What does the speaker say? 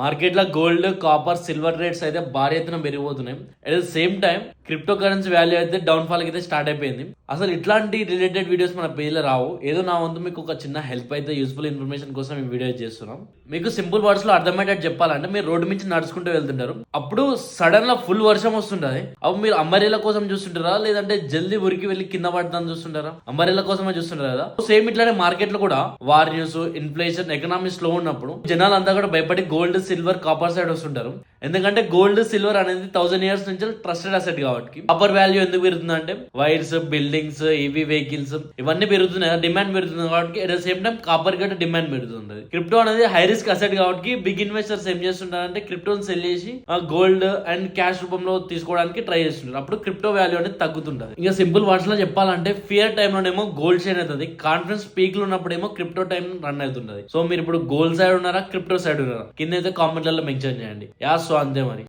Market లో gold, copper, silver rates అయితే భారీ ఎత్తున పెరిగిపోతున్నాయి. At the same time crypto currency value అయితే డౌన్ ఫాల్ అయితే స్టార్ట్ అయిపోయింది. అసలు ఇట్లాంటి రిలేటెడ్ వీడియోస్ మన పేజ్ లో రావు. ఏదో నా వంతు మీకు ఒక చిన్న హెల్ప్ అయితే యూస్ఫుల్ ఇన్ఫర్మేషన్ కోసం ఈ వీడియో చేస్తున్నాం. మీకు సింపుల్ వర్డ్స్ లో అర్థమయ్యేటట్టు చెప్పాలంటే, మీరు రోడ్డు నుంచి నడుచుకుంటూ వెళ్తుంటారు. అప్పుడు సడన్ గా ఫుల్ వర్షం వస్తుంటది. అప్పుడు మీరు అంబరేలా కోసం చూస్తుంటారా, లేదంటే జల్దీ ఉరికి వెళ్ళి కింద పడతాను చూస్తుంటారా? అంబరేలా కోసమే చూస్తుంటారు కదా. సేమ్ ఇట్లానే మార్కెట్ లో కూడా war news, inflation, economy slow ఉన్నప్పుడు జనాలంతా కూడా భయపడి గోల్డ్, సిల్వర్, కాపర్ సైడ్ వస్తుంటారు. ఎందుకంటే గోల్డ్, సిల్వర్ అనేది 1000 years నుంచి ట్రస్టెడ్ అసెట్ కాబట్టి. కాపర్ వాల్యూ ఎందుకు పెరుగుతుంది అంటే వైర్స్, బిల్డింగ్స్, ఈవీ వెహికల్స్ ఇవన్నీ పెరుగుతున్నాయి, డిమాండ్ పెరుగుతుంది కాబట్టి. At the same time copper గట్ట డిమాండ్ పెరుగుతుంది. క్రిప్టో అనేది హై రిస్క్ అసెట్ కాబట్టి బిగ్ ఇన్వెస్టర్స్ ఏం చేస్తుంటారంటే క్రిప్టోని సెల్ చేసి గోల్డ్ అండ్ క్యాష్ రూపంలో తీసుకోవడానికి ట్రై చేస్తుంటారు. అప్పుడు క్రిప్టో వాల్యూ అనేది తగ్గుతుంటది. ఇంకా సింపుల్ వర్డ్స్ లో చెప్పాలంటే, ఫియర్ టైమ్ లోనేమో గోల్డ్ షేర్ అవుతుంది, కాన్ఫిడెన్స్ పీక్ లో ఉన్నప్పుడేమో క్రిప్టో టైం రన్ అవుతుంది. సో మీరు ఇప్పుడు గోల్డ్ సైడ్ ఉన్నారా, క్రిప్టో సైడ్ ఉన్నారా? కింద అయితే కామెంట్లలో మెన్షన్ చేయండి. సో అంతే మరి.